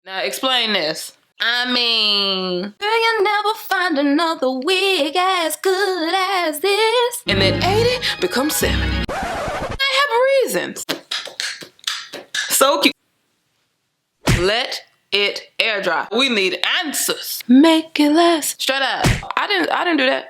Now explain this. I mean, will you never find another wig as good as this? And then 80 becomes 70. I have reasons. So cute. Let it air dry. We need answers. Make it last. Straight up. I didn't do that.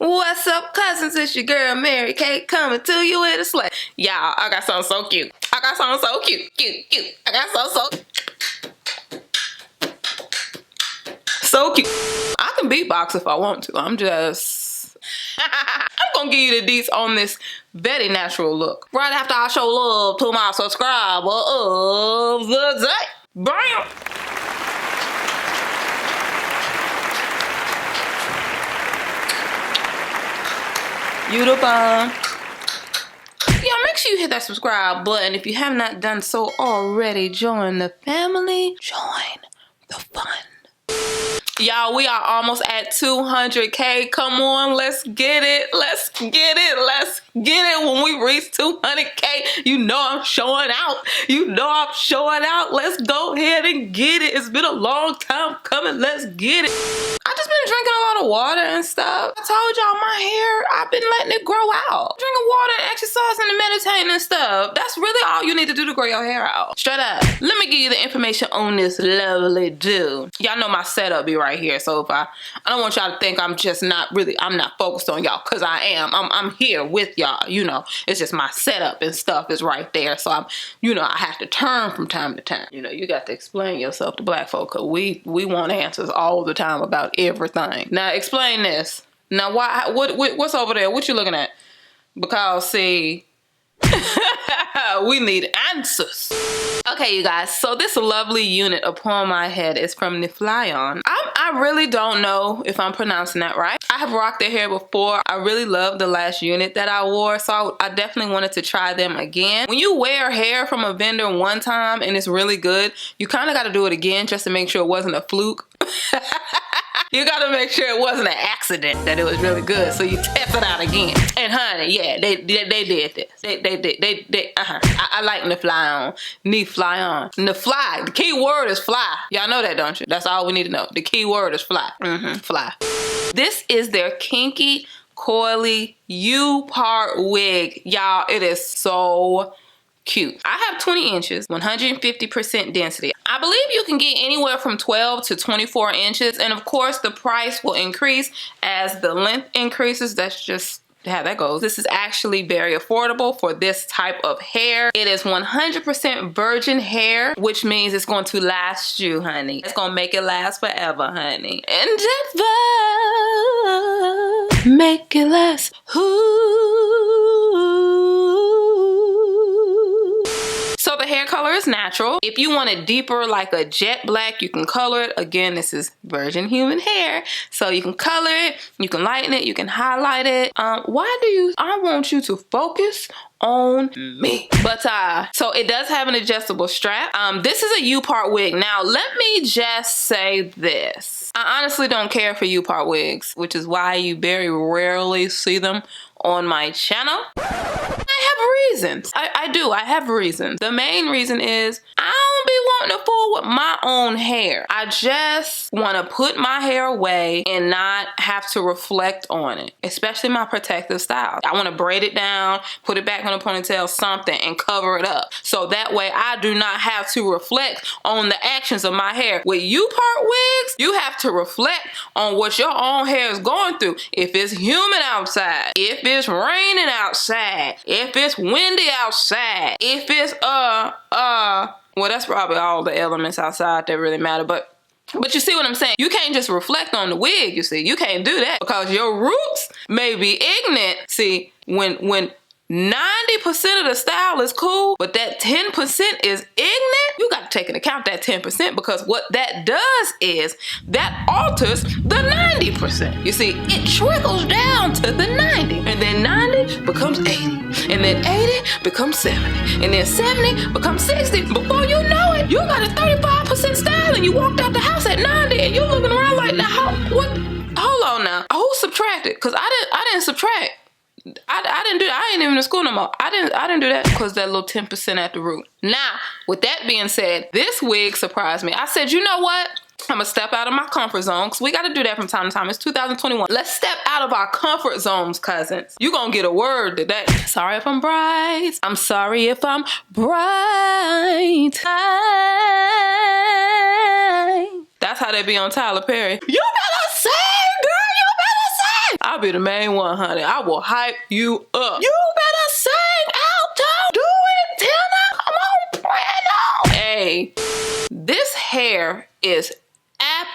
What's up, cousins? It's your girl Mary Kate coming to you with a slay. Y'all, I got something so cute. I got something so cute. Cute. I got so cute. I can beatbox if I want to. I'm gonna give you the deets on this very natural look. Right after I show love to my subscriber of the day. Bam! You the bomb. Yeah, make sure you hit that subscribe button if you have not done so already. Join the family. Join the fun. Y'all, we are almost at 200K. Come on, let's get it. Let's get it. Let's get it. When we reach 200K, you know I'm showing out. You know I'm showing out. Let's go ahead and get it. It's been a long time coming. Let's get it. I just been drinking a lot of water and stuff. I told y'all my hair, I've been letting it grow out. Drinking water and exercising and meditating and stuff. That's really all you need to do to grow your hair out. Straight up. Let me give you the information on this lovely dude. Y'all know my setup be right here. So if I don't want y'all to think I'm not focused on y'all, because I am. I'm here with y'all, you know. It's just my setup and stuff is right there. So I have to turn from time to time. You know, you got to explain yourself to black folk, because we want answers all the time about everything. Now explain this. Now what's over there? What you looking at? Because see, we need answers. Okay, you guys, so this lovely unit upon my head is from Neflyon. I really don't know if I'm pronouncing that right. I have rocked their hair before. I really love the last unit that I wore, so I definitely wanted to try them again. When you wear hair from a vendor one time and it's really good, you kind of got to do it again just to make sure it wasn't a fluke. You gotta make sure it wasn't an accident, that it was really good, so you test it out again. And honey, yeah, they did this. I like Neflyon. Nefly. The key word is fly. Y'all know that, don't you? That's all we need to know. The key word is fly. Fly. This is their Kinky Coily U-part wig. Y'all, it is so cute. I have 20 inches, 150% density. I believe you can get anywhere from 12 to 24 inches. And of course, the price will increase as the length increases. That's just how that goes. This is actually very affordable for this type of hair. It is 100% virgin hair, which means it's going to last you, honey. It's going to make it last forever, honey. And just make it last. So the hair color is natural. If you want it deeper, like a jet black, you can color it. Again, this is virgin human hair. So you can color it, you can lighten it, you can highlight it. I want you to focus on me. But so it does have an adjustable strap. This is a U-part wig. Now let me just say this. I honestly don't care for U-part wigs, which is why you very rarely see them on my channel. I have reasons. I do. I have reasons. The main reason is I don't be wanting to fool with my own hair. I just want to put my hair away and not have to reflect on it, especially my protective style. I want to braid it down, put it back in a ponytail, something, and cover it up. So that way I do not have to reflect on the actions of my hair. With U-part wigs, you have to reflect on what your own hair is going through. If it's humid outside, if it's raining outside, if it's windy outside, if it's well, that's probably all the elements outside that really matter, but you see what I'm saying? You can't just reflect on the wig, you see. You can't do that because your roots may be ignorant. See, when 90% of the style is cool, but that 10% is ignorant, you got to take into account that 10%, because what that does is that alters the 90%. You see, it trickles down to the 90, and then 90 becomes 80, and then 80 becomes 70, and then 70 becomes 60. Before you know it, you got a 35% style, and you walked out the house at 90, and you're looking around like, now, what? Hold on now. Who's subtract it, cause I didn't subtract. I didn't do that. I ain't even in school no more. I didn't do that because that little 10% at the root. Now, with that being said, this wig surprised me. I said, you know what? I'm gonna step out of my comfort zone, because we gotta do that from time to time. It's 2021. Let's step out of our comfort zones, cousins. You gonna get a word today. Sorry if I'm bright. I'm sorry if I'm bright. That's how they be on Tyler Perry. You better sing, girl. You better sing. I'll be the main one, honey. I will hype you up. You better sing, alto. Do it, tenor. Come on, soprano. Hey, this hair is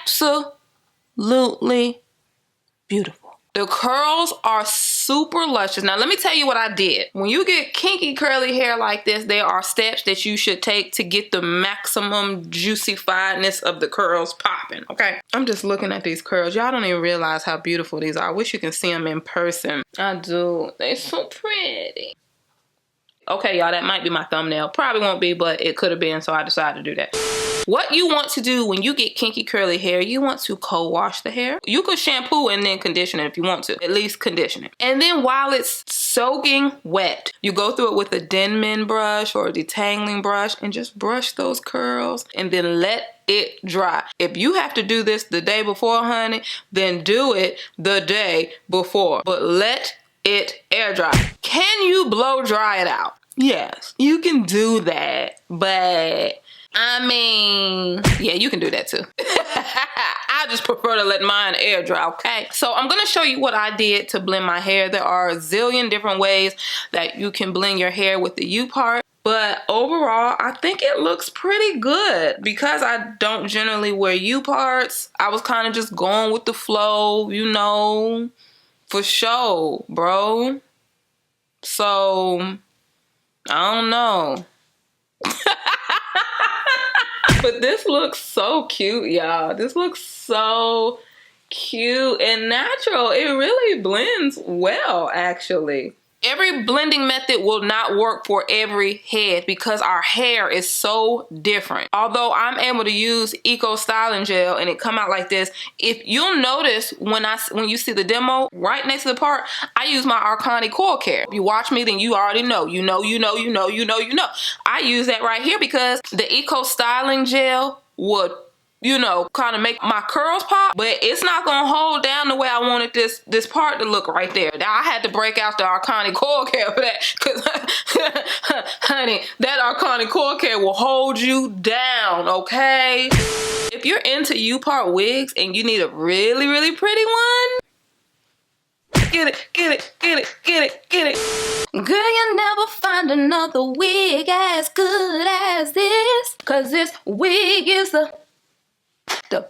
absolutely beautiful. The curls are super luscious. Now, let me tell you what I did. When you get kinky curly hair like this, there are steps that you should take to get the maximum juicy-fiedness of the curls popping, okay? I'm just looking at these curls. Y'all don't even realize how beautiful these are. I wish you can see them in person. I do. They're so pretty. Okay, y'all, that might be my thumbnail. Probably won't be, but it could have been, so I decided to do that. What you want to do when you get kinky curly hair, you want to co-wash the hair. You could shampoo and then condition it if you want to. At least condition it. And then while it's soaking wet, you go through it with a Denman brush or a detangling brush and just brush those curls and then let it dry. If you have to do this the day before, honey, then do it the day before. But let it air dry. Can you blow dry it out? Yes, you can do that, but I mean, yeah, you can do that too. I just prefer to let mine air dry, okay? So I'm gonna show you what I did to blend my hair. There are a zillion different ways that you can blend your hair with the U part. But overall, I think it looks pretty good. Because I don't generally wear U parts, I was kind of just going with the flow, you know, for show, bro. So, I don't know. But this looks so cute, y'all. This looks so cute and natural. It really blends well, actually. Every blending method will not work for every head because our hair is so different. Although I'm able to use Eco Styling Gel and it come out like this, if you'll notice when you see the demo, right next to the part, I use my Arcani Coil Care. If you watch me, then you already know. You know. I use that right here because the Eco Styling Gel would, you know, kind of make my curls pop, but it's not gonna hold down the way I wanted this part to look right there. Now I had to break out the Arcani Coil Care for that, because honey, that Arcani Coil Care will hold you down, okay? If you're into U-part wigs and you need a really, really pretty one, get it. Girl, you'll never find another wig as good as this, cause this wig is the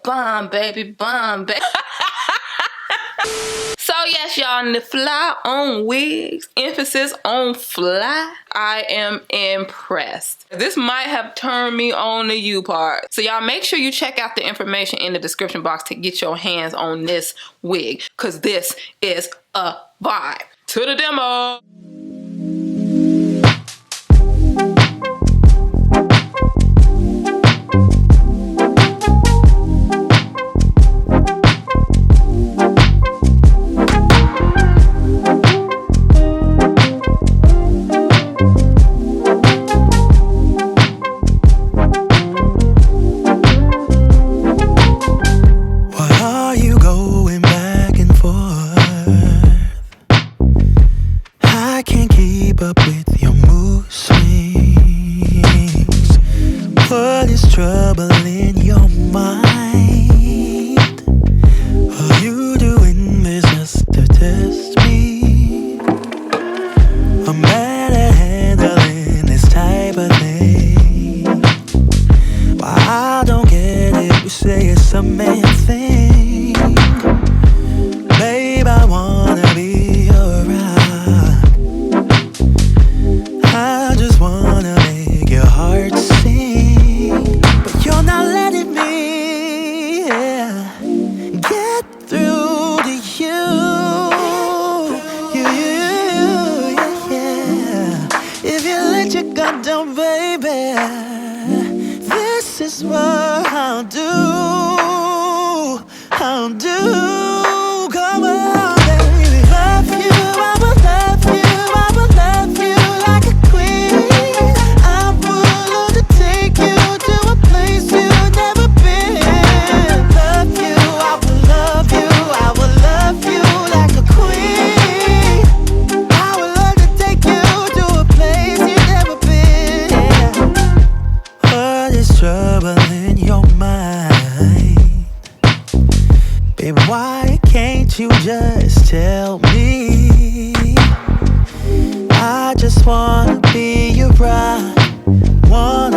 bomb, baby. So yes, y'all, Neflyonwigs, emphasis on fly. I am impressed. This might have turned me on the U part. So y'all make sure you check out the information in the description box to get your hands on this wig, cause this is a vibe. To the demo. help me. I just wanna be your bride, wanna